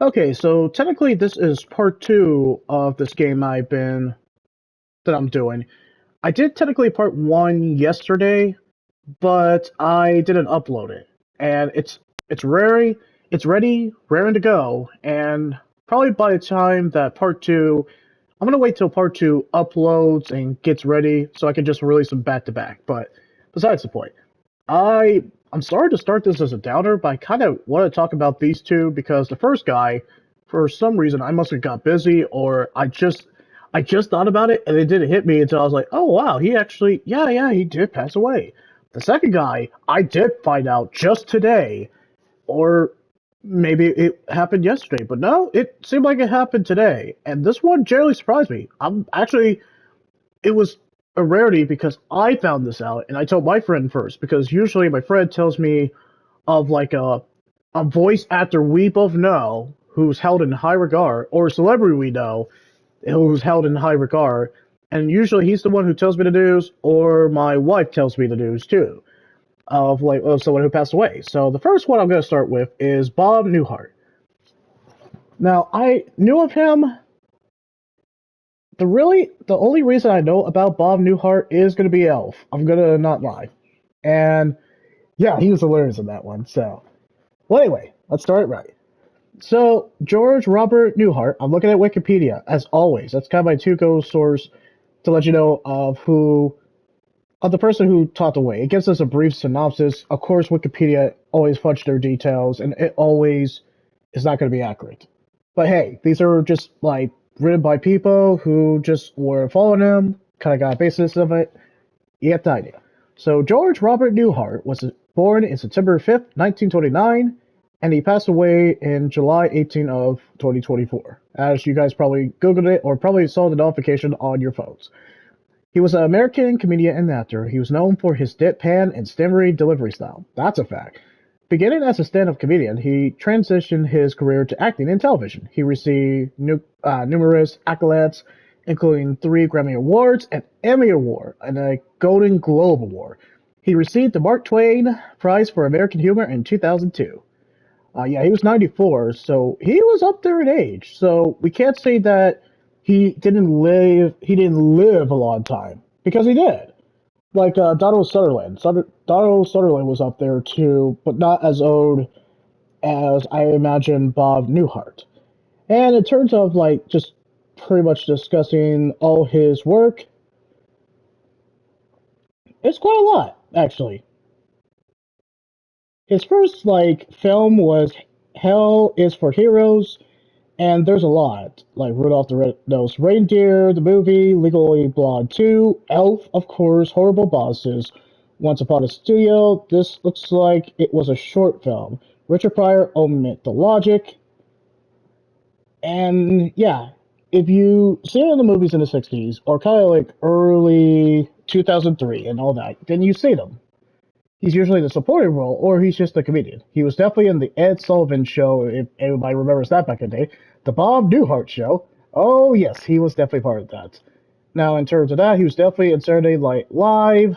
Okay, so technically this is part two of this game that I'm doing. I did technically part one yesterday, but I didn't upload it. And it's rare it's ready, raring to go, and probably by the time that part two I'm gonna wait till part two uploads and gets ready so I can just release them back to back. But besides the point. I I'm sorry to start this as a downer, but I kind of want to talk about these two because the first guy, for some reason, I must have got busy or I just thought about it and it didn't hit me until I was like, oh wow, he actually yeah he did pass away. The second guy, I did find out just today, or maybe it happened yesterday, but no, it seemed like it happened today. And this one generally surprised me. I'm actually it was a rarity because I found this out and I told my friend first because usually my friend tells me of like a voice actor we both know who's held in high regard or a celebrity we know who's held in high regard, and usually he's the one who tells me the news or my wife tells me the news too of someone who passed away. So the first one I'm going to start with is Bob Newhart. Now I knew of him. The only reason I know about Bob Newhart is going to be Elf. I'm going to not lie. And yeah, he was hilarious in that one. So, well, anyway, let's start it right. So, George Robert Newhart, I'm looking at Wikipedia, as always. That's kind of my to-go source to let you know of the person who taught the way. It gives us a brief synopsis. Of course, Wikipedia always fudges their details, and it always is not going to be accurate. But hey, these are just like written by people who just were following him, kind of got a basis of it. You get the idea. So George Robert Newhart was born in September 5th, 1929, and he passed away in July 18th of 2024. As you guys probably Googled it or probably saw the notification on your phones. He was an American comedian and actor. He was known for his deadpan and stammery delivery style. That's a fact. Beginning as a stand-up comedian, he transitioned his career to acting in television. He received numerous accolades, including 3 Grammy Awards, an Emmy Award, and a Golden Globe Award. He received the Mark Twain Prize for American Humor in 2002. Yeah, he was 94, so he was up there in age. So we can't say that he didn't live a long time because he did. Like Donald Sutherland. Donald Sutherland was up there too, but not as old as I imagine Bob Newhart. And in terms of like just pretty much discussing all his work, it's quite a lot actually. His first like film was Hell is for Heroes, and there's a lot like Rudolph the Red-Nosed Reindeer, the movie, Legally Blonde 2, Elf, of course, Horrible Bosses, Once Upon a Studio. This looks like it was a short film. Richard Pryor, Omit the Logic, and yeah, if you see it in the movies in the 60s or kind of like early 2003 and all that, then you see them. He's usually the supporting role, or he's just a comedian. He was definitely in the Ed Sullivan Show, if anybody remembers that back in the day. The Bob Newhart Show. Oh, yes, he was definitely part of that. Now, in terms of that, he was definitely in Saturday Night Live,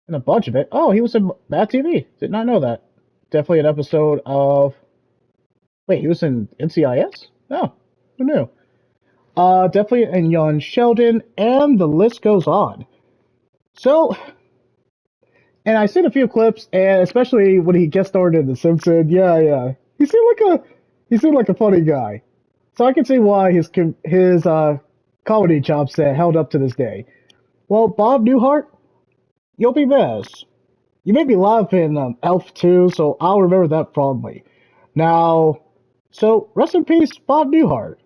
and a bunch of it. Oh, he was in Mad TV. Did not know that. Definitely an episode of. Wait, he was in NCIS? No, who knew? Definitely in Young Sheldon, and the list goes on. So, and I seen a few clips, and especially when he guest starred in The Simpsons. Yeah. He seemed like a funny guy. So I can see why his comedy chops held up to this day. Well, Bob Newhart, you'll be missed. You made me laugh in Elf 2, so I'll remember that fondly. Now, so rest in peace, Bob Newhart,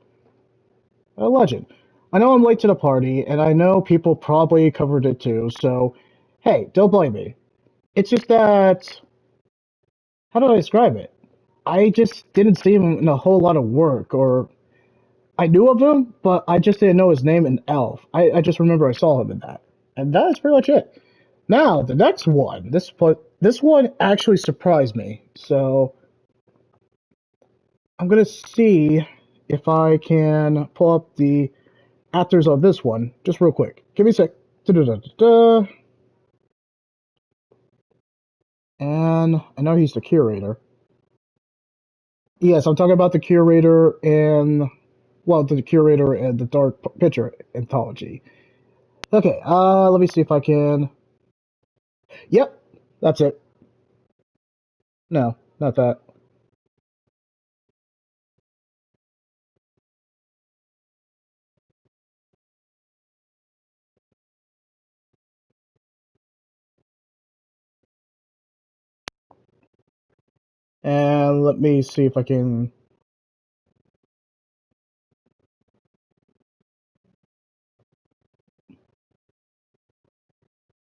a legend. I know I'm late to the party, and I know people probably covered it too. So, hey, don't blame me. It's just that how do I describe it? I just didn't see him in a whole lot of work, or I knew of him, but I just didn't know his name in Elf. I just remember I saw him in that, and that is pretty much it. Now the next one, this one actually surprised me. So I'm gonna see if I can pull up the actors of this one just real quick. Give me a sec. Da-da-da-da-da. And I know he's the curator. Yes, I'm talking about the curator and well, the curator and the dark picture anthology. Okay, let me see if I can. Yep, that's it. No, not that. And let me see if I can.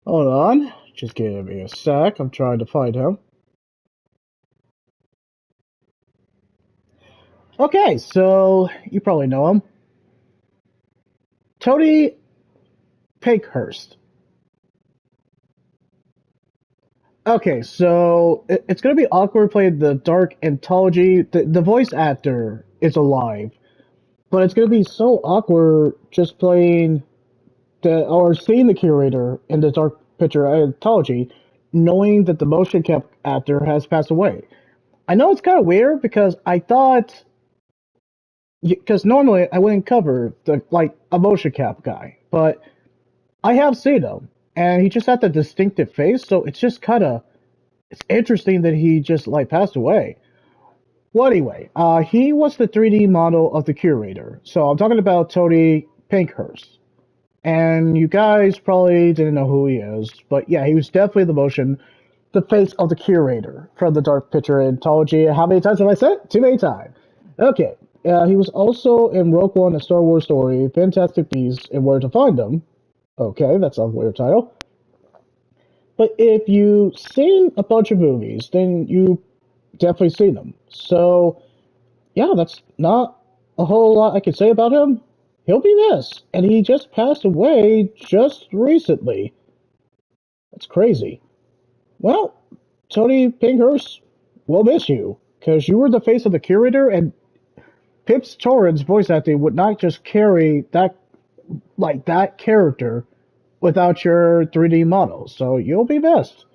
Hold on, just give me a sec. I'm trying to find him. Okay, so you probably know him, Tony Pankhurst. Okay, so it's gonna be awkward playing the dark anthology. The voice actor is alive, but it's gonna be so awkward just playing the or seeing the curator in the dark picture anthology, knowing that the motion cap actor has passed away. I know it's kind of weird because I thought because normally I wouldn't cover the like a motion cap guy, but I have seen him, and he just had the distinctive face, so it's just kind of it's interesting that he just like passed away. Well, anyway, he was the 3D model of the curator, so I'm talking about Tony Pankhurst. And you guys probably didn't know who he is, but yeah, he was definitely the face of the curator from the Dark Picture anthology. How many times have I said it? Too many times. Okay, he was also in Rogue One, a Star Wars story, Fantastic Beasts, and Where to Find Them. Okay, that's a weird title. But if you've seen a bunch of movies, then you definitely seen them. So yeah, that's not a whole lot I can say about him. He'll be missed, and he just passed away just recently. That's crazy. Well, Tony Pinkhurst, we'll miss you, because you were the face of the curator, and Pips Torrens voice acting would not just carry that like that character without your 3D model. So you'll be missed.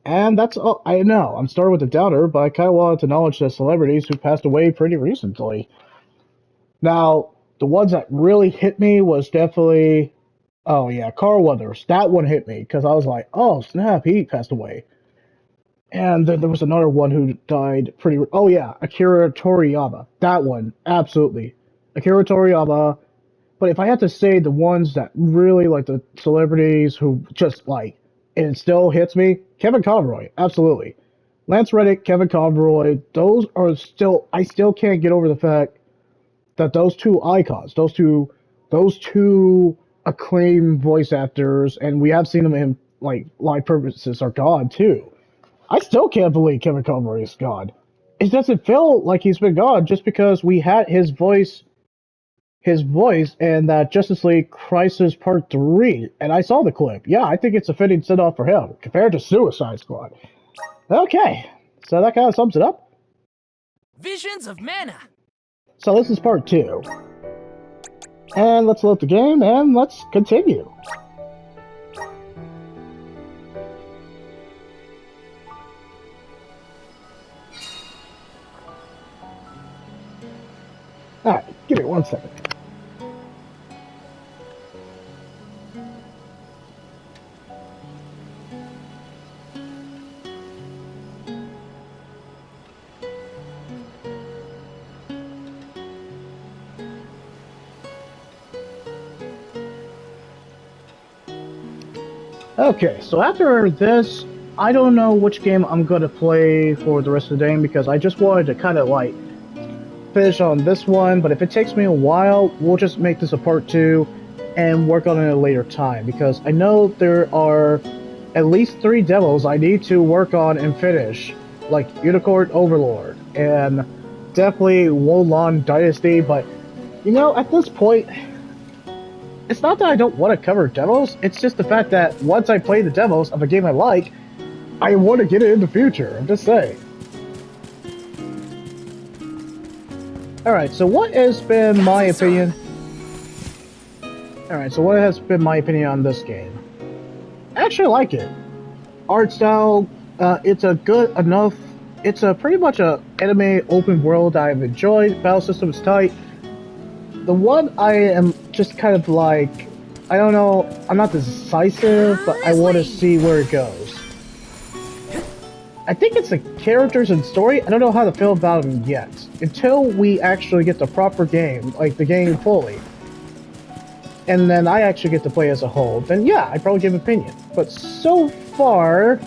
And that's all I know. I'm starting with a downer, but I kind of wanted to acknowledge the celebrities who passed away pretty recently. Now, the ones that really hit me was definitely, oh yeah, Carl Weathers. That one hit me because I was like, oh snap, he passed away. And then there was another one who died pretty. Oh yeah, Akira Toriyama. That one, absolutely, Akira Toriyama. But if I had to say the ones that really like the celebrities who just like, and it still hits me, Kevin Conroy, absolutely. Lance Reddick, Kevin Conroy, those are still. I still can't get over the fact that those two icons, those two acclaimed voice actors, and we have seen them in like live performances, are gone too. I still can't believe Kevin Conroy is gone. It doesn't feel like he's been gone just because we had his voice in that Justice League Crisis Part 3, and I saw the clip. Yeah, I think it's a fitting send off for him compared to Suicide Squad. Okay, so that kind of sums it up. Visions of Mana. So this is Part 2. And let's load the game and let's continue. Alright, give me 1 second. Okay, so after this, I don't know which game I'm gonna play for the rest of the day because I just wanted to kind of like finish on this one, but if it takes me a while, we'll just make this a part 2 and work on it at a later time because I know there are at least 3 demos I need to work on and finish, like Unicorn Overlord and definitely Wolong Dynasty, but you know, at this point, it's not that I don't want to cover demos, it's just the fact that once I play the demos of a game I like, I want to get it in the future. I'm just saying. Alright, so what has been my opinion? Alright, so what has been my opinion on this game? I actually like it. Art style, it's a good enough it's a pretty much a anime open world I've enjoyed. Battle system is tight. The one I am just kind of like, I don't know, I'm not decisive, but I want to see where it goes. I think it's the characters and story. I don't know how to feel about them yet. Until we actually get the proper game, like the game fully. And then I actually get to play as a whole, then yeah, I'd probably give an opinion. But so far,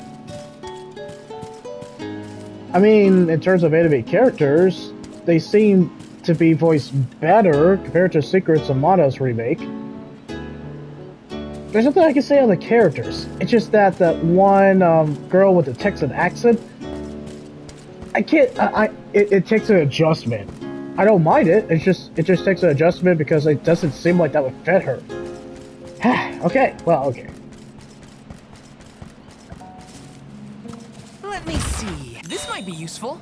I mean, in terms of anime characters, they seem to be voiced better compared to Secrets of Mana's remake. There's nothing I can say on the characters. It's just that one girl with the Texan accent, I can't. It takes an adjustment. I don't mind it. It just takes an adjustment because it doesn't seem like that would fit her. Okay. Well, okay. Let me see. This might be useful.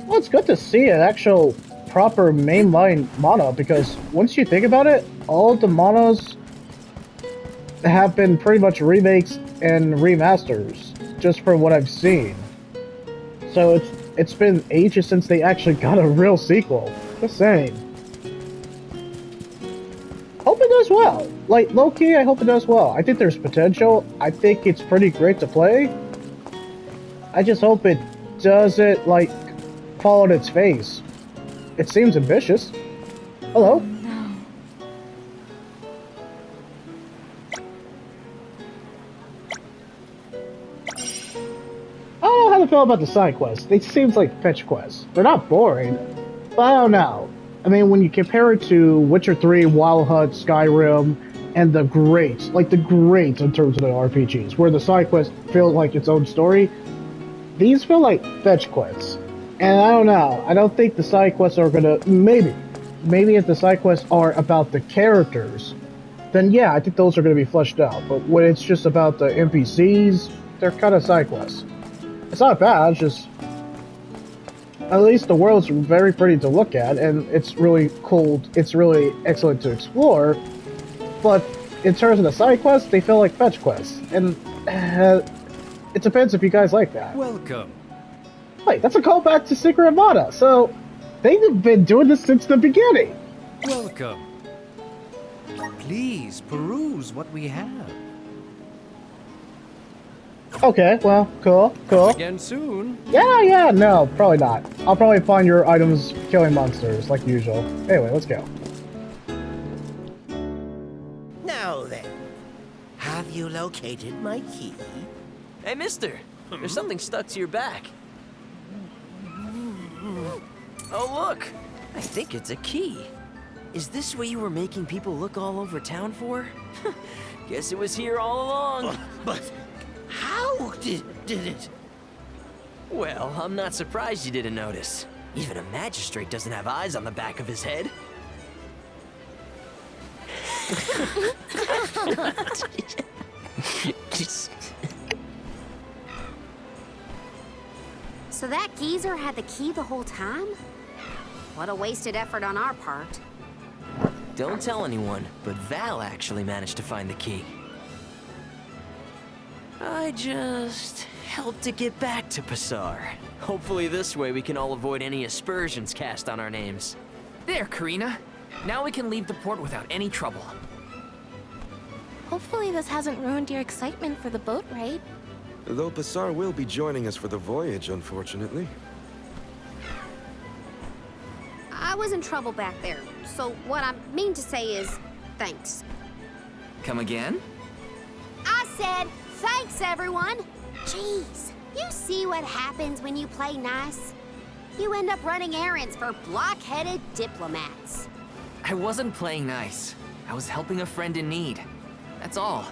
Well, it's good to see an actual proper mainline mana because once you think about it, all the manas have been pretty much remakes and remasters, just from what I've seen. So it's been ages since they actually got a real sequel. Just saying. Hope it does well. Like, low-key, I hope it does well. I think there's potential. I think it's pretty great to play. I just hope it doesn't, like, fall on its face. It seems ambitious. Hello? No. I don't know how to feel about the side quests. They seem like fetch quests. They're not boring, but I don't know. I mean, when you compare it to Witcher 3, Wild Hunt, Skyrim, and the greats in terms of the RPGs, where the side quests feel like its own story, these feel like fetch quests. And I don't know. I don't think the side quests are gonna. Maybe if the side quests are about the characters, then yeah, I think those are gonna be fleshed out. But when it's just about the NPCs, they're kind of side quests. It's not bad. It's just at least the world's very pretty to look at, and it's really cool. It's really excellent to explore. But in terms of the side quests, they feel like fetch quests, and it depends if you guys like that. Welcome. Wait, that's a callback to Secret of Mana, so they've been doing this since the beginning. Welcome. Please peruse what we have. Okay, well, cool. Again soon. Yeah, no, probably not. I'll probably find your items killing monsters, like usual. Anyway, let's go. Now then, have you located my key? Hey, mister. There's something stuck to your back. Oh, look. I think it's a key. Is this what you were making people look all over town for? Guess it was here all along. But how did it? Well, I'm not surprised you didn't notice. Even a magistrate doesn't have eyes on the back of his head. So that geezer had the key the whole time? What a wasted effort on our part. Don't tell anyone, but Val actually managed to find the key. I just helped to get back to Passar. Hopefully this way we can all avoid any aspersions cast on our names. There, Karina. Now we can leave the port without any trouble. Hopefully this hasn't ruined your excitement for the boat ride. Though Passar will be joining us for the voyage, unfortunately. I was in trouble back there, so what I mean to say is, thanks. Come again? I said, thanks everyone! Jeez, you see what happens when you play nice? You end up running errands for block-headed diplomats. I wasn't playing nice. I was helping a friend in need. That's all.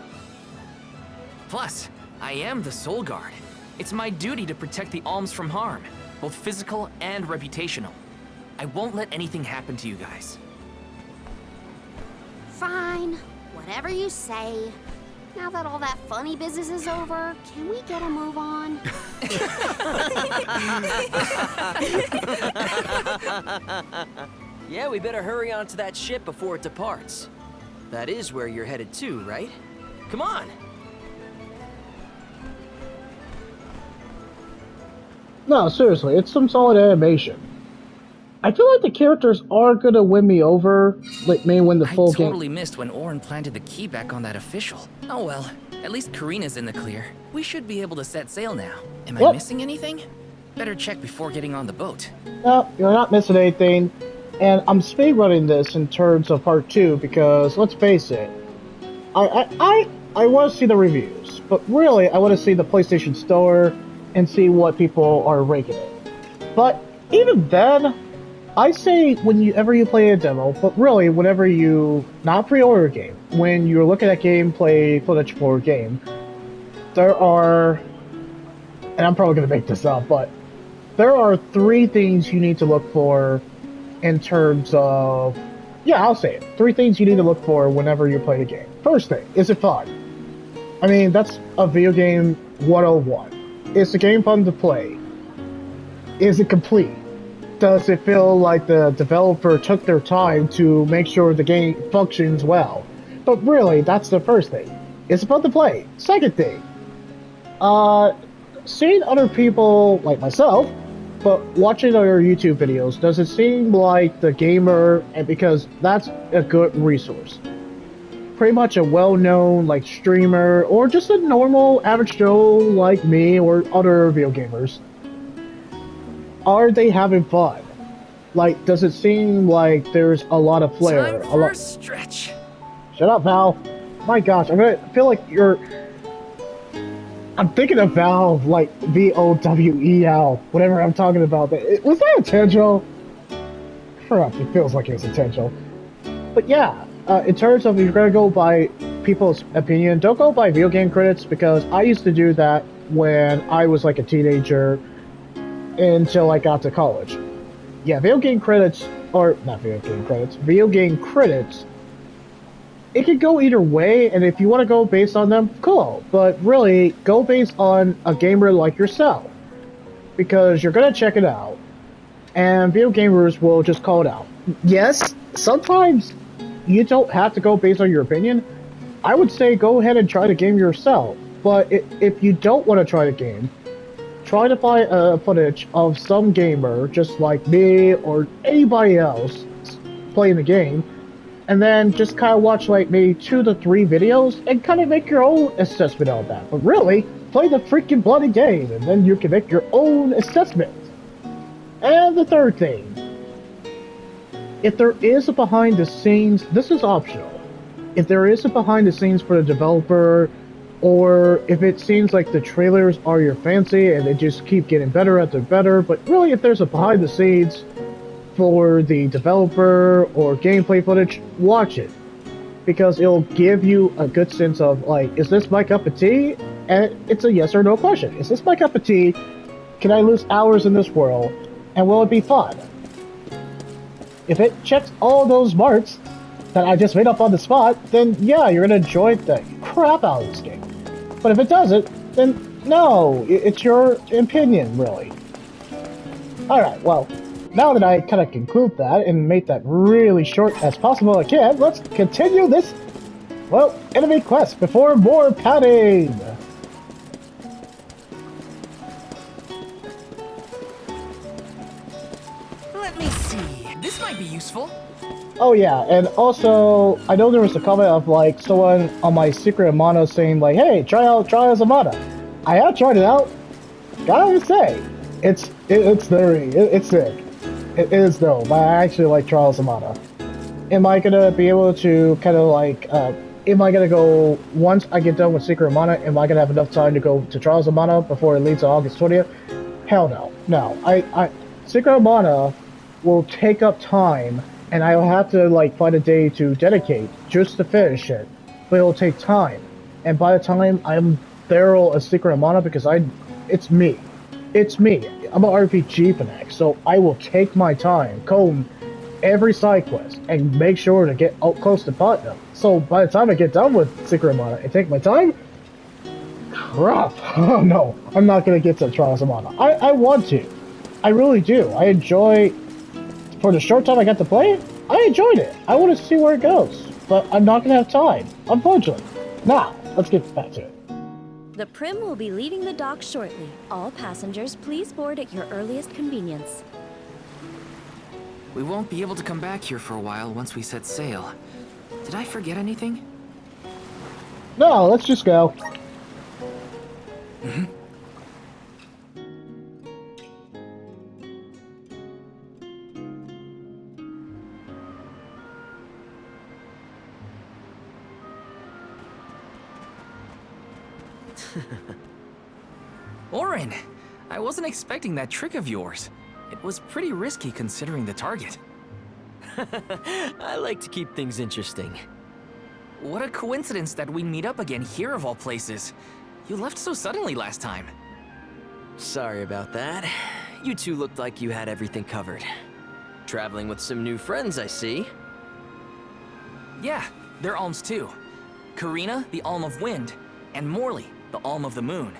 Plus, I am the Soul Guard. It's my duty to protect the alms from harm, both physical and reputational. I won't let anything happen to you guys. Fine, whatever you say. Now that all that funny business is over, can we get a move on? Yeah, we better hurry on to that ship before it departs. That is where you're headed to, right? Come on! No, seriously, it's some solid animation. I feel like the characters are gonna win me over, like me when the I full game. totally missed when Orin planted the key back on that official. Oh well, at least Karina's in the clear. We should be able to set sail now. Am I Yep. missing anything? Better check before getting on the boat. No, you're not missing anything. And I'm speedrunning this in terms of part 2 because let's face it, I want to see the reviews, but really I want to see the PlayStation Store and see what people are ranking it. But even then, I say whenever you play a demo, but really whenever you not pre-order a game, when you're looking at gameplay footage for a game, there are, and I'm probably going to make this up, but there are 3 things you need to look for in terms of, yeah, I'll say it. 3 things you need to look for whenever you play the game. First thing, is it fun? I mean, that's a video game 101. Is the game fun to play? Is it complete? Does it feel like the developer took their time to make sure the game functions well? But really, that's the first thing. Is it fun to play? Second thing, seeing other people like myself, but watching other YouTube videos, does it seem like the gamer, and because that's a good resource, pretty much a well-known like streamer or just a normal average Joe like me or other video gamers, are they having fun? Like, does it seem like there's a lot of flair? Time for a stretch. Shut up, Val. My gosh, I feel like you're. I'm thinking of Valve, like VOWEL, whatever I'm talking about. Was that intentional? Crap, it feels like it was intentional. But yeah, in terms of if you're gonna go by people's opinion, don't go by video game critics because I used to do that when I was like a teenager until I got to college. Yeah, video game critics, or not video game critics, video game critics, it could go either way, and if you want to go based on them, cool. But really, go based on a gamer like yourself. Because you're going to check it out, and video gamers will just call it out. Yes, sometimes you don't have to go based on your opinion. I would say go ahead and try the game yourself. But if you don't want to try the game, try to find footage of some gamer, just like me or anybody else, playing the game, and then just kind of watch like maybe 2 to 3 videos and kind of make your own assessment of that. But really, play the freaking bloody game, and then you can make your own assessment. And the third thing, if there is a behind the scenes, this is optional. If there is a behind the scenes for the developer, or if it seems like the trailers are your fancy and they just keep getting better after better, but really if there's a behind the scenes for the developer or gameplay footage, watch it. Because it'll give you a good sense of like, is this my cup of tea? And it's a yes or no question. Is this my cup of tea? Can I lose hours in this world? And will it be fun? If it checks all those marks that I just made up on the spot, then yeah, you're gonna enjoy the crap out of this game. But if it doesn't, then no, it's your opinion, really. Alright, well, now that I kind of conclude that and make that really short as possible again, let's continue this, well, enemy quest before more padding! Let me see. This might be useful. Oh yeah, and also, I know there was a comment of like someone on my secret Amana saying like, hey, try out Amana. I have tried it out. Gotta say, it's sick. It is though, but I actually like Trials Amana. Am I gonna be able to kind of like, am I gonna go, once I get done with Secret Amana, am I gonna have enough time to go to Trials Amana before it leads to August 20th? Hell no. No, Secret Amana will take up time, and I'll have to like find a day to dedicate just to finish it. But it'll take time. And by the time I'm thorough a Secret Amana, because it's me. It's me. I'm an RPG fanatic, so I will take my time, comb every side quest, and make sure to get out close to platinum. So by the time I get done with Secret Amana and take my time, crap. Oh no, I'm not gonna get to Trials Amana. I want to. I really do. I enjoy, for the short time I got to play it, I enjoyed it. I want to see where it goes, but I'm not gonna have time, unfortunately. Now, let's get back to it. The Prim will be leaving the dock shortly. All passengers, please board at your earliest convenience. We won't be able to come back here for a while once we set sail. Did I forget anything? No, let's just go. Orin! I wasn't expecting that trick of yours. It was pretty risky considering the target. I like to keep things interesting. What a coincidence that we meet up again here of all places. You left so suddenly last time. Sorry about that. You two looked like you had everything covered. Traveling with some new friends, I see. Yeah, they're Alms too. Karina, the Alm of Wind, and Morley, the Alm of the Moon.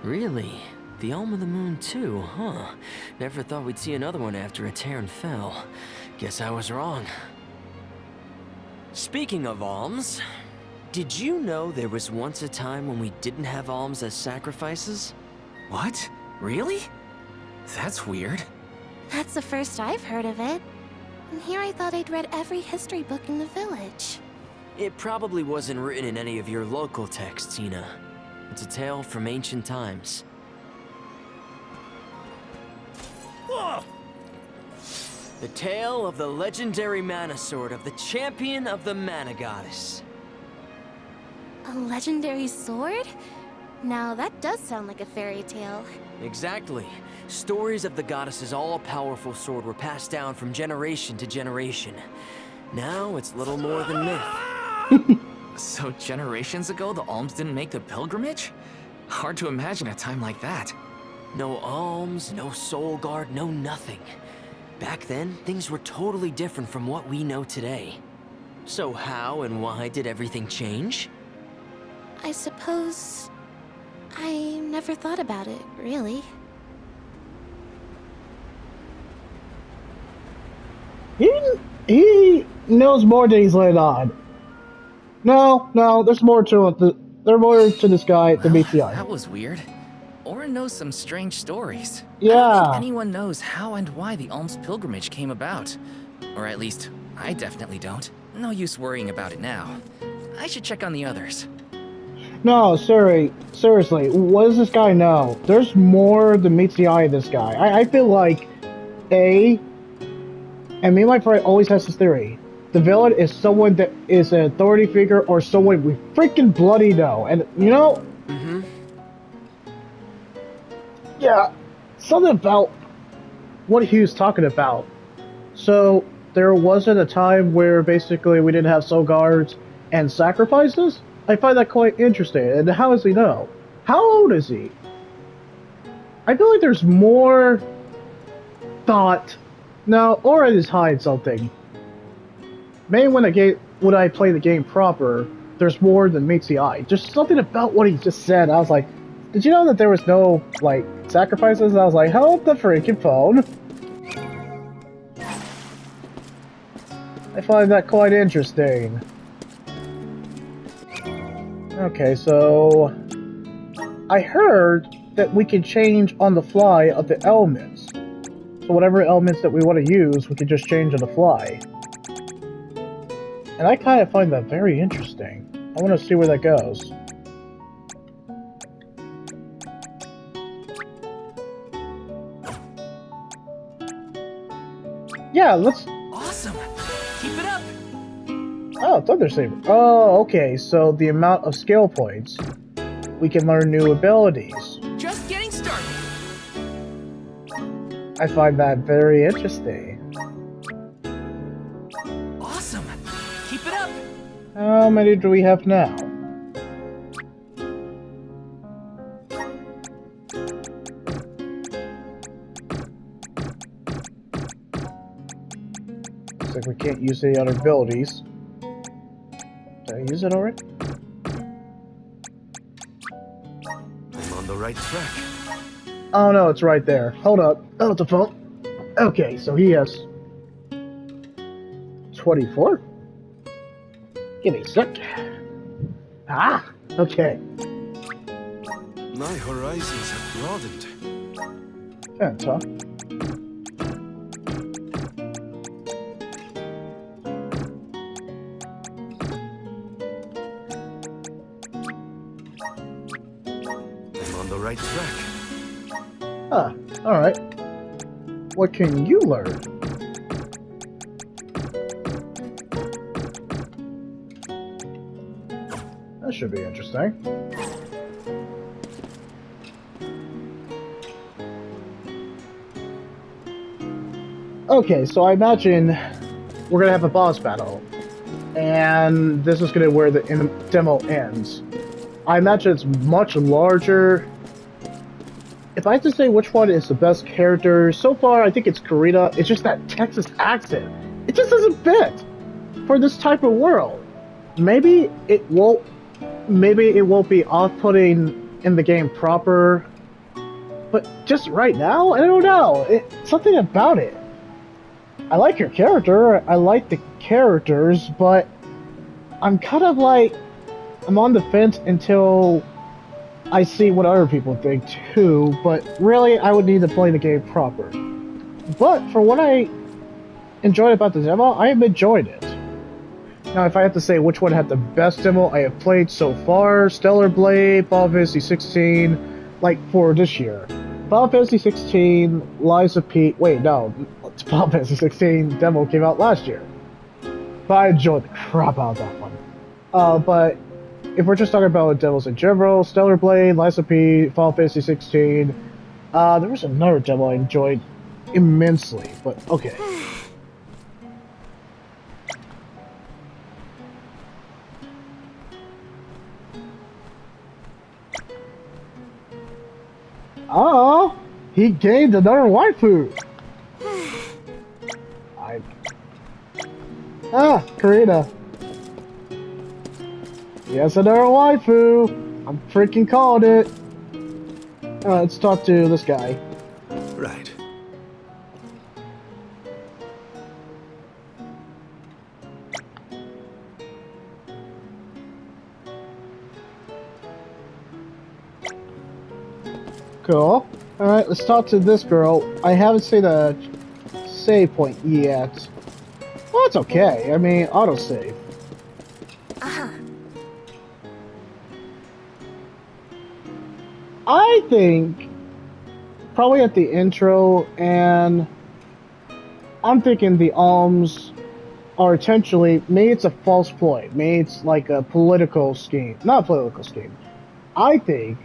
Really? The Alm of the Moon too, huh? Never thought we'd see another one after a Terran fell. Guess I was wrong. Speaking of alms, did you know there was once a time when we didn't have alms as sacrifices? What? Really? That's weird. That's the first I've heard of it. And here I thought I'd read every history book in the village. It probably wasn't written in any of your local texts, Ina. It's a tale from ancient times. The tale of the legendary mana sword of the champion of the mana goddess. A legendary sword? Now that does sound like a fairy tale. Exactly. Stories of the goddess's all-powerful sword were passed down from generation to generation. Now it's little more than myth. So generations ago, the Alms didn't make the pilgrimage? Hard to imagine a time like that. No alms, no soul guard, no nothing. Back then, things were totally different from what we know today. So how and why did everything change? I suppose... I never thought about it, really. He knows more than he's letting on. No, there's more to it. There's more to this guy than meets the eye. That was weird. Orin knows some strange stories. I don't Yeah. think anyone knows how and why the Alms pilgrimage came about. Or at least, I definitely don't. No use worrying about it now. I should check on the others. No, seriously, what does this guy know? There's more than meets the eye of this guy. I feel like, and me and my friend always has this theory. The villain is someone that is an authority figure or someone we freaking bloody know. And, you know? Mm-hmm. Yeah, something about what he was talking about. So, there wasn't a time where basically we didn't have soul guards and sacrifices? I find that quite interesting. And how does he know? How old is he? I feel like there's more thought. Now, Orin is hiding something. Maybe when I play the game proper, there's more than meets the eye. Just something about what he just said. I was like, did you know that there was no, like, sacrifices? And I was like, hold the freaking phone. I find that quite interesting. Okay, so... I heard that we can change on the fly of the elements. So whatever elements that we want to use, we can just change on the fly. And I kind of find that very interesting. I want to see where that goes. Yeah, let's... Awesome! Keep it up! Oh, Thunder Saber. Oh, okay, so the amount of skill points. We can learn new abilities. Just getting started! I find that very interesting. Awesome! Keep it up! How many do we have now? Looks like we can't use any other abilities. Did I use it already? I'm on the right track. Oh no, it's right there. Hold up. Oh, it's a phone. Okay, so he has 24? Give me a sec. Ah! Okay, My horizons have broadened. fantastic. I'm on the right track. Ah, alright. What can you learn? That should be interesting. Okay, so I imagine we're gonna have a boss battle, and this is gonna where the demo ends. I imagine it's much larger. If I had to say which one is the best character, so far I think it's Karina. It's just that Texas accent. It just doesn't fit for this type of world. Maybe it won't. Maybe it won't be off-putting in the game proper. But just right now, I don't know. Something about it. I like your character. I like the characters, but I'm kind of like I'm on the fence until I see what other people think too, but really I would need to play the game proper. But for what I enjoyed about the demo, I have enjoyed it. Now if I have to say which one had the best demo I have played so far, Stellar Blade, Final Fantasy 16, like for this year. Final Fantasy 16, Lies of P... Wait, no. Final Fantasy 16 demo came out last year. But I enjoyed the crap out of that one. But if we're just talking about demos in general, Stellar Blade, Lies of P, Final Fantasy 16, there was another demo I enjoyed immensely, but okay. Oh, he gained another waifu. Karina. Yes, another waifu. I'm freaking called it. Let's talk to this guy. Right. Cool. Alright, let's talk to this girl. I haven't seen a save point yet. Well, that's okay. I mean, autosave. I think probably at the intro, and I'm thinking the alms are intentionally, maybe it's a false ploy, maybe it's like a political scheme. Not a political scheme. I think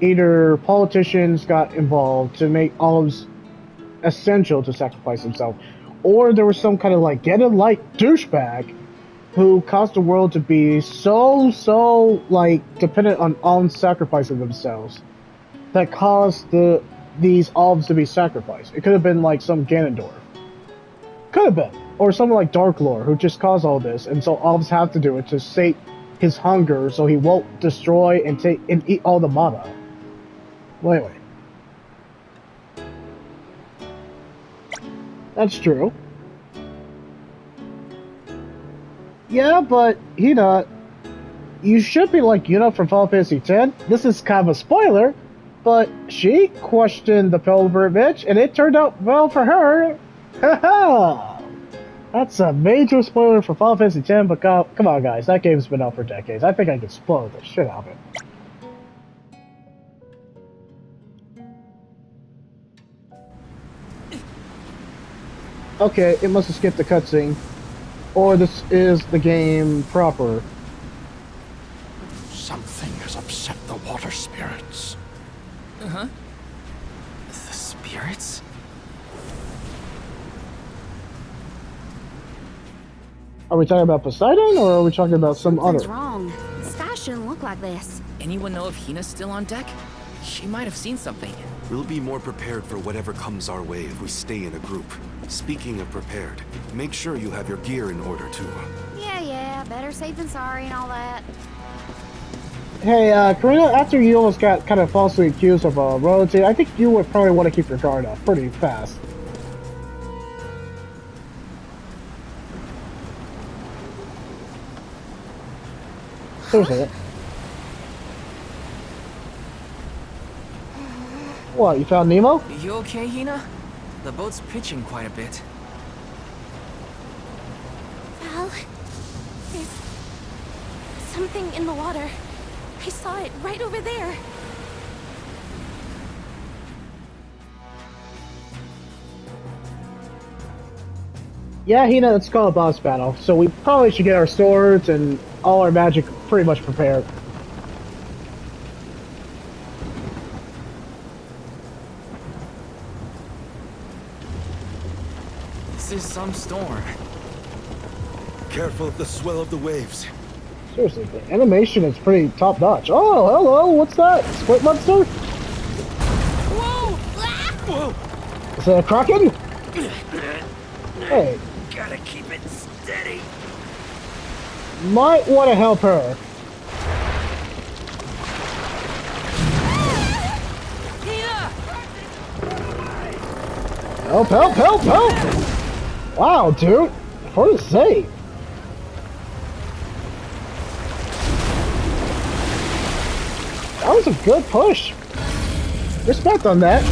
either politicians got involved to make alms essential to sacrifice himself, or there was some kind of like get-it-like douchebag who caused the world to be so like dependent on alms sacrificing themselves that caused these alms to be sacrificed. It could have been like some Ganondorf. Could have been. Or someone like Dark Lord who just caused all this, and so alms have to do it to sate his hunger so he won't destroy and take and eat all the mana. Well, anyway. That's true. Yeah, but Hina, you should be like Yuna from Final Fantasy X. This is kind of a spoiler, but she questioned the pilgrimage, and it turned out well for her. Haha! That's a major spoiler for Final Fantasy X, but come on guys, that game's been out for decades. I think I can spoil the shit out of it. Okay, it must have skipped the cutscene. Or this is the game proper. Something has upset the water spirits. Uh-huh. The spirits? Are we talking about Poseidon, or are we talking about some Something's other? wrong. The sky shouldn't look like this. Anyone know if Hina's still on deck? She might have seen something. We'll be more prepared for whatever comes our way if we stay in a group. Speaking of prepared, make sure you have your gear in order too. Yeah, better safe than sorry and all that. Hey, Karina, after you almost got kind of falsely accused of royalty, I think you would probably want to keep your guard up pretty fast. Seriously. What, you found Nemo? You okay, Hina? The boat's pitching quite a bit. Val, there's something in the water. I saw it right over there. Yeah, Hina, it's called a boss battle, so we probably should get our swords and all our magic pretty much prepared. This is some storm. Careful of the swell of the waves. Seriously, the animation is pretty top notch. Oh, hello, what's that? Squid monster? Whoa! Whoa! Is it a Kraken? Hey, Gotta keep it steady. might want to help her. Hina! Help, help, help, help! Wow, dude. Hard to say. That was a good push. Respect on that.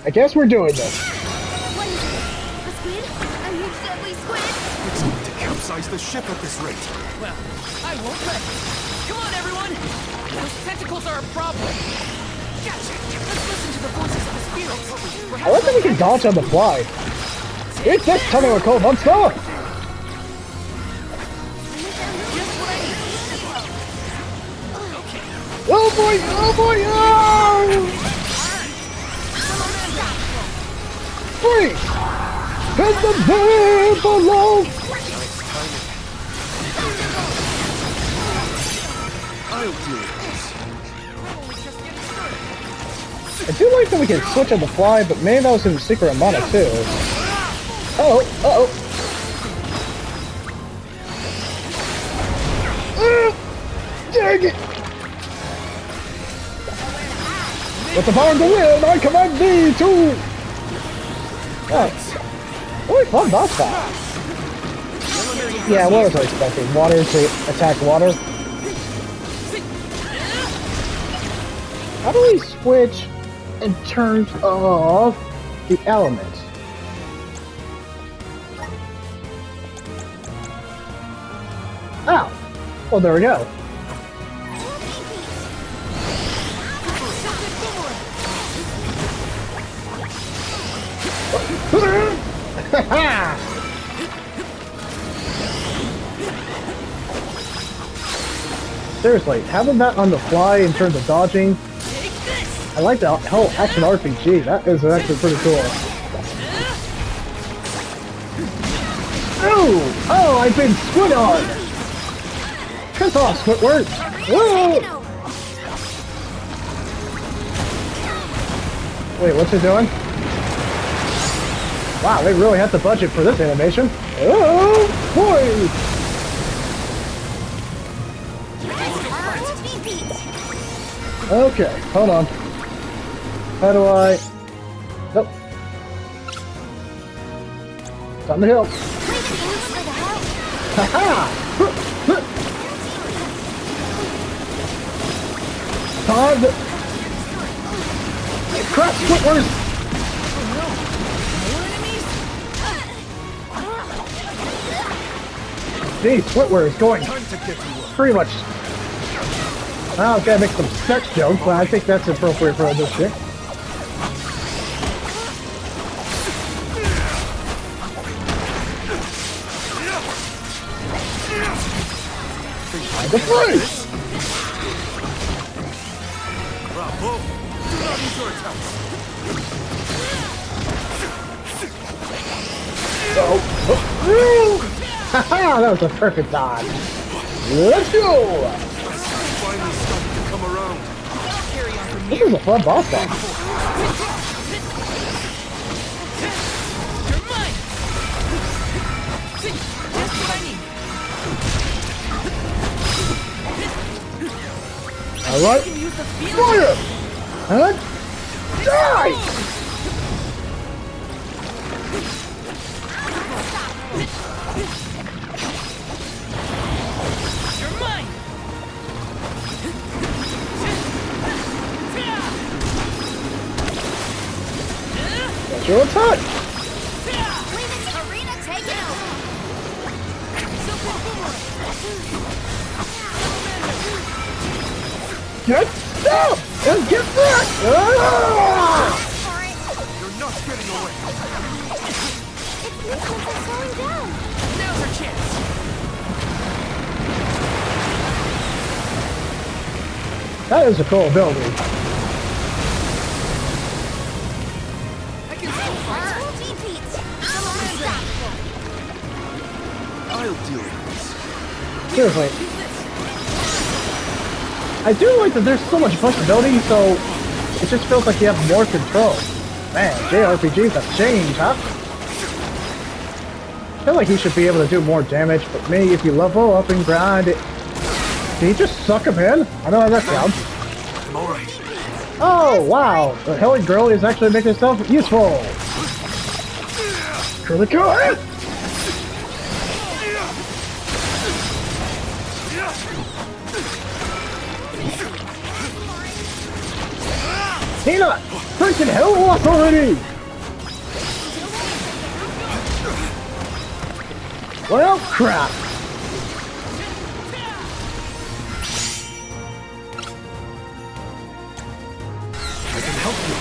I guess we're doing this. What is it? A squid? A huge deadly squid? It's going to capsize the ship at this rate. Well, I won't let it. Come on, everyone! Those tentacles are a problem. Gotcha. Let's listen to the voices of the spirits. I like that we can dodge on the fly. It's this time of a cold monster! Just what I need. Okay. Oh boy! Oh boy! Oh! Free! Hit the bed below! I'll deal with this. I do like that we can switch on the fly, but maybe that was in the secret mana too. Uh-oh, uh-oh. Dig! With the power of the wind, I command thee to... Oh. Really fun boss fight. Yeah, what was I expecting? Water to attack water? How do we switch in terms of the elements? Oh! Well, there we go. Seriously, having that on the fly in terms of dodging, I like the whole action RPG. That is actually pretty cool. Oh! Oh, I've been squid on! Piss off, Squidward! Whoa! Wait, what's it doing? Wow, they really had the budget for this animation. Oh, boy! Okay, hold on. How do I... Nope. Time to help. Haha! Time to... Crap, Squidward! Geez, Squidward is going pretty much... I was gonna make some sex jokes, but I think that's appropriate for this shit. The freeze! Bravo! Do not use your attacks! Haha, that was a perfect dodge. Let's go! Finally starting to come around. This is a fun boss fight. You're mine! See, just what I need. Alright. You can use the field. Fire! Huh? Die! You're mine! Your attack! Arena, take it over. Get down and get back! Ah! You're not getting away. It's useless at slowing down. Now's our chance. That is a cool ability. I can still fight. I'll deal with this. Seriously. I do like that there's so much flexibility, so it just feels like you have more control. Man, JRPGs have changed, huh? I feel like he should be able to do more damage, but maybe if you level up and grind it... Did he just suck him in? I know how that sounds. I'm alright. Oh, wow! The Hailing Girl is actually making itself useful! Critical hit! Tina! Freaking hell off already! Well, crap! I can help you.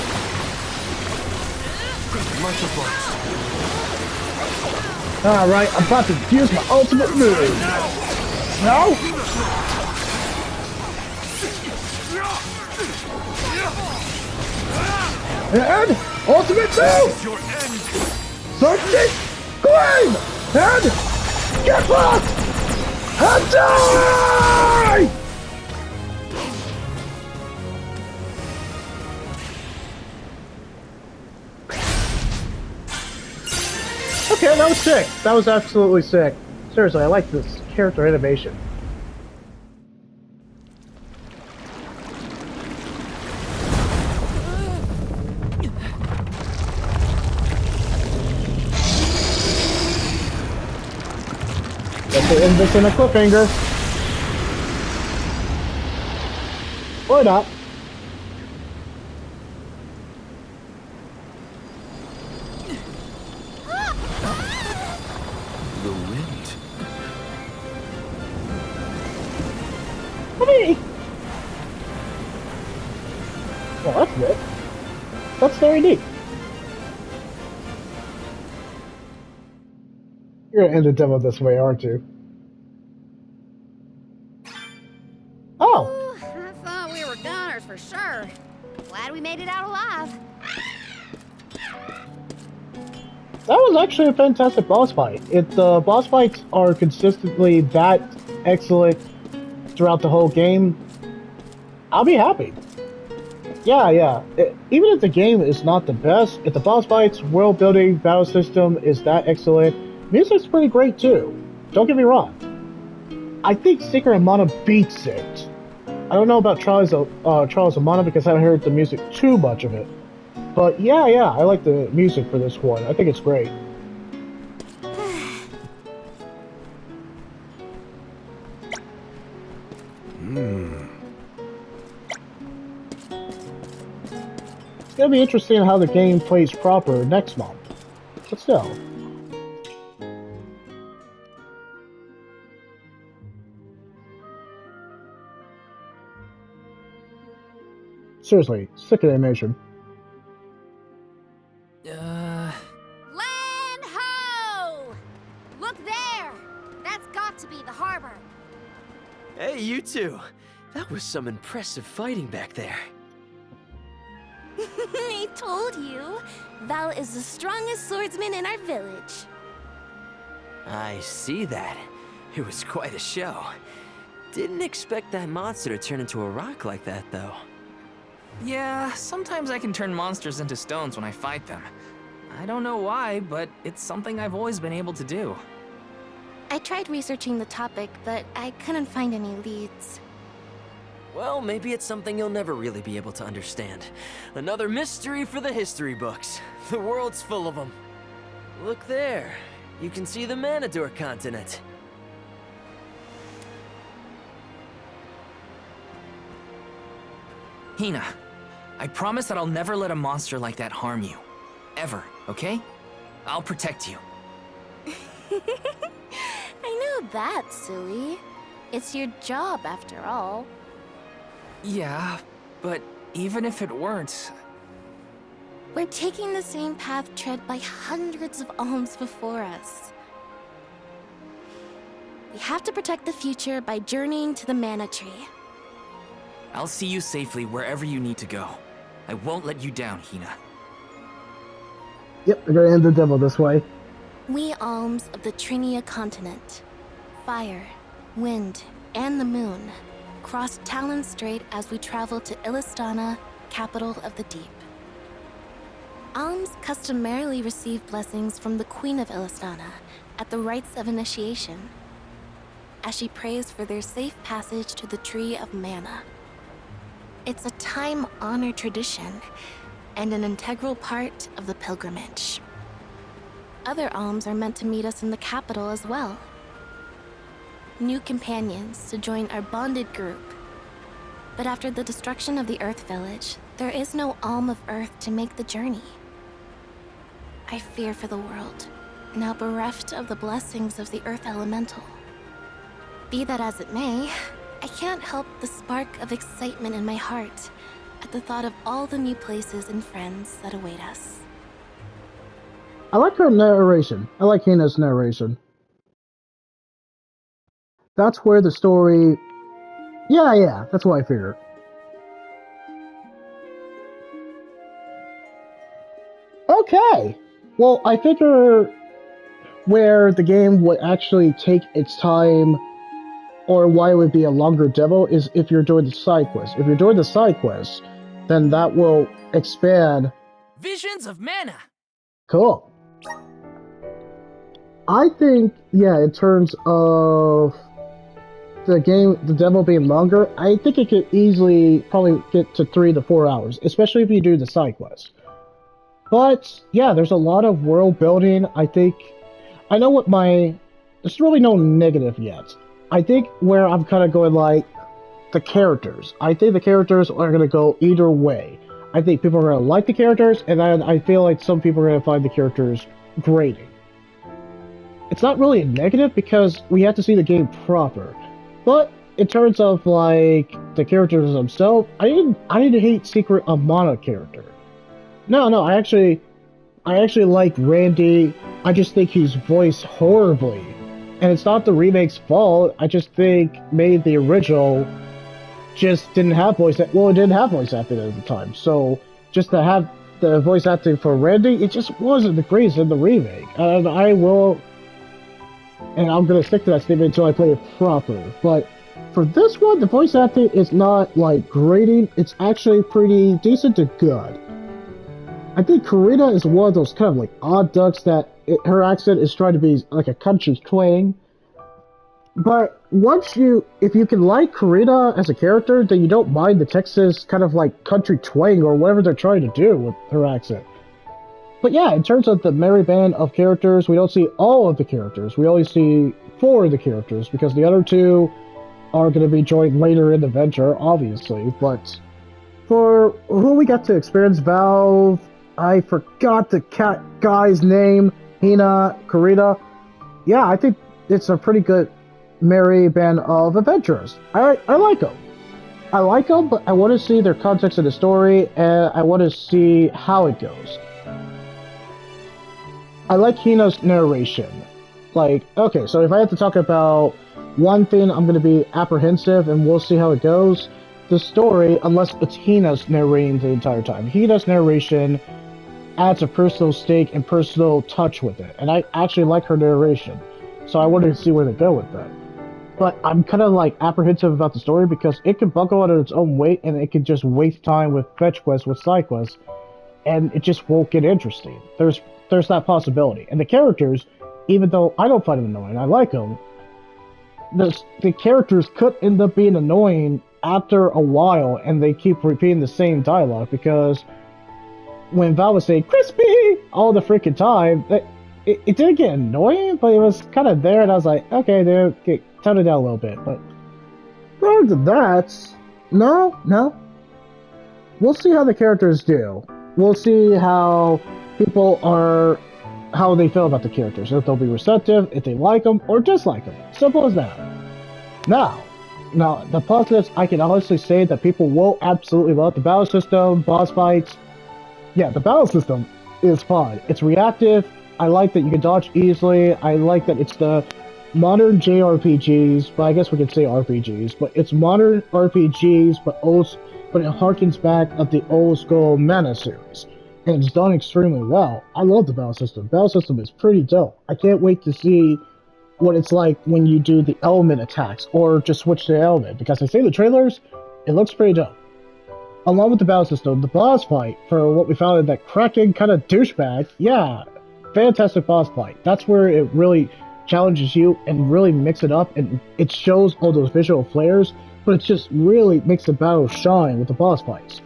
Much obliged. Alright, I'm about to use my ultimate move! No? And ultimate move! Your end. Searching! Climb! And get back! And die! Okay, that was sick. That was absolutely sick. Seriously, I like this character animation. Let's end this in a cliffhanger. Or not. The wind. Hey! Well, that's good. That's very neat. You're gonna end the demo this way, aren't you? Oh! Ooh, I thought we were goners for sure. Glad we made it out alive. That was actually a fantastic boss fight. If the boss fights are consistently that excellent throughout the whole game, I'll be happy. Yeah. Even if the game is not the best, if the boss fights, world building, battle system is that excellent, music's pretty great too. Don't get me wrong. I think Secret of Mana beats it. I don't know about Trials of Mana because I haven't heard the music too much of it. But yeah, I like the music for this one. I think it's great. It's gonna be interesting how the game plays proper next month. But still. Seriously, sick of animation. Land ho! Look there! That's got to be the harbor. Hey, you two. That was some impressive fighting back there. I told you. Val is the strongest swordsman in our village. I see that. It was quite a show. Didn't expect that monster to turn into a rock like that, though. Yeah, sometimes I can turn monsters into stones when I fight them. I don't know why, but it's something I've always been able to do. I tried researching the topic, but I couldn't find any leads. Well, maybe it's something you'll never really be able to understand. Another mystery for the history books. The world's full of them. Look there. You can see the Manador continent. Hina, I promise that I'll never let a monster like that harm you. Ever, okay? I'll protect you. I know that, silly. It's your job, after all. Yeah, but even if it weren't... We're taking the same path tread by hundreds of alms before us. We have to protect the future by journeying to the mana tree. I'll see you safely wherever you need to go. I won't let you down, Hina. Yep, they're gonna end the demo this way. We alms of the Trinia continent, fire, wind, and the moon, cross Talon Strait as we travel to Illistana, capital of the deep. Alms customarily receive blessings from the Queen of Illistana at the rites of initiation, as she prays for their safe passage to the Tree of Mana. It's a time-honored tradition and an integral part of the pilgrimage. Other alms are meant to meet us in the capital as well. New companions to join our bonded group. But after the destruction of the Earth Village, there is no alm of Earth to make the journey. I fear for the world, now bereft of the blessings of the Earth Elemental. Be that as it may, I can't help the spark of excitement in my heart at the thought of all the new places and friends that await us. I like her narration. I like Hina's narration. That's where the story... Yeah, that's what I figured. Okay! Well, I figure where the game would actually take its time, or why it would be a longer demo, is if you're doing the side quest. If you're doing the side quest, then that will expand. Visions of Mana! Cool. I think, yeah, in terms of the demo being longer, I think it could easily probably get to 3 to 4 hours, especially if you do the side quest. But, yeah, there's a lot of world building. I think, I know what there's really no negative yet. I think where I'm kind of going, like, the characters. I think the characters are going to go either way. I think people are going to like the characters, and then I feel like some people are going to find the characters grating. It's not really a negative because we have to see the game proper. But in terms of like the characters themselves, I didn't hate Secret of Mana character. No, I actually like Randy. I just think he's voiced horribly. And it's not the remake's fault. I just think maybe the original just didn't have voice acting. Well, it didn't have voice acting at the time. So just to have the voice acting for Randy, it just wasn't the greatest in the remake. And I'm gonna stick to that statement until I play it proper. But for this one, the voice acting is not like grating. It's actually pretty decent to good. I think Karina is one of those kind of like odd ducks that her accent is trying to be like a country twang. But if you can like Karina as a character, then you don't mind the Texas kind of like country twang or whatever they're trying to do with her accent. But yeah, in terms of the merry band of characters, we don't see all of the characters. We only see 4 of the characters, because the other 2 are going to be joined later in the venture, obviously. But for who we got to experience, Valve, I forgot the cat guy's name, Hina, Karina. Yeah, I think it's a pretty good merry band of adventurers. I like them. I like them, but I want to see their context of the story, and I want to see how it goes. I like Hina's narration. Like, okay, so if I have to talk about one thing, I'm going to be apprehensive, and we'll see how it goes. The story, unless it's Hina's narrating the entire time. Hina's narration adds a personal stake and personal touch with it, and I actually like her narration. So I wanted to see where they go with that. But I'm kind of like apprehensive about the story because it can buckle under its own weight, and it can just waste time with fetch quests, with side quests, and it just won't get interesting. There's that possibility. And the characters, even though I don't find them annoying, I like them, the characters could end up being annoying after a while, and they keep repeating the same dialogue, because when Val was saying, "Crispy!" all the freaking time, it didn't get annoying, but it was kind of there, and I was like, okay, tone it down a little bit. But rather than that, no. We'll see how the characters do. We'll see how people are how they feel about the characters. If they'll be receptive, if they like them or dislike them. Simple as that. Now, the positives, I can honestly say that people will absolutely love the battle system, boss fights. Yeah, the battle system is fun. It's reactive. I like that you can dodge easily. I like that it's the modern JRPGs, but I guess we could say RPGs. But it's modern RPGs, but it harkens back of the old school Mana series. And it's done extremely well. I love the battle system. Battle system is pretty dope. I can't wait to see what it's like when you do the element attacks, or just switch to the element, because I say the trailers, it looks pretty dope. Along with the battle system, the boss fight, for what we found in that Kraken kind of douchebag, yeah, fantastic boss fight. That's where it really challenges you and really mix it up, and it shows all those visual flares, but it just really makes the battle shine with the boss fights.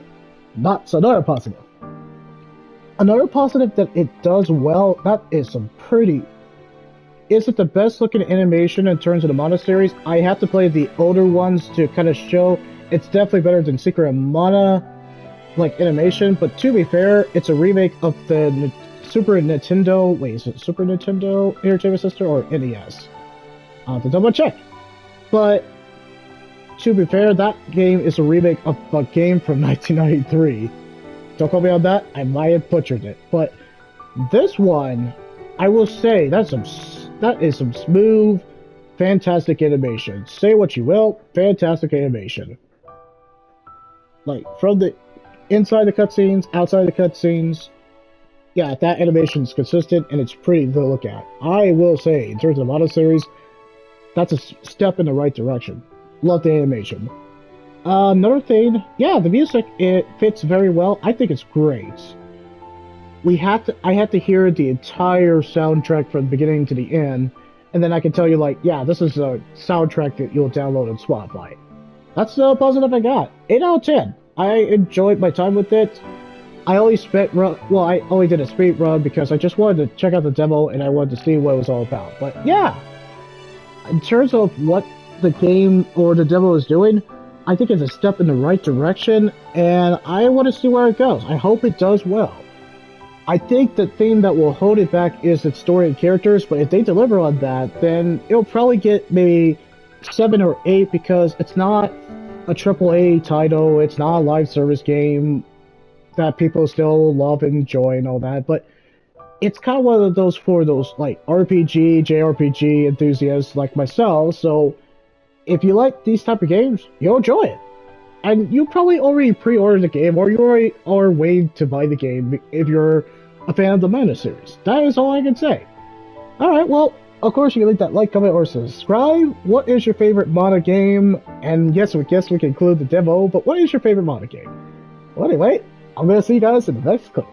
That's another positive. Another positive that it does well, that is some pretty... Is it the best looking animation in terms of the monasteries? I have to play the older ones to kind of show it's definitely better than Secret of Mana, like animation, but to be fair, it's a remake of the Super Nintendo, wait, is it Super Nintendo Entertainment System or NES? I'll have to double check. But, to be fair, that game is a remake of a game from 1993. Don't call me on that, I might have butchered it. But, this one, I will say, that is some smooth, fantastic animation. Say what you will, fantastic animation. Like, from the inside the cutscenes, outside the cutscenes, yeah, that animation is consistent and it's pretty to look at. I will say, in terms of the Mono series, that's a step in the right direction. Love the animation. Another thing, yeah, the music, it fits very well. I think it's great. I had to hear the entire soundtrack from the beginning to the end, and then I can tell you, like, yeah, this is a soundtrack that you'll download on Spotify. That's the positive I got. 8 out of 10. I enjoyed my time with it. I only I only did a speed run because I just wanted to check out the demo and I wanted to see what it was all about. But yeah, in terms of what the game or the demo is doing, I think it's a step in the right direction, and I want to see where it goes. I hope it does well. I think the thing that will hold it back is its story and characters, but if they deliver on that, then it'll probably get maybe 7 or 8 because it's not a AAA title, it's not a live service game that people still love and enjoy and all that, but it's kind of one of those for those like RPG, JRPG enthusiasts like myself, so if you like these type of games, you'll enjoy it. And you probably already pre-ordered the game, or you already are waiting to buy the game if you're a fan of the Mana series. That is all I can say. Alright, well, of course you can leave that like, comment, or subscribe. What is your favorite Mana game? And yes, we guess we can include the demo, but what is your favorite Mana game? Well, anyway, I'm gonna see you guys in the next clip.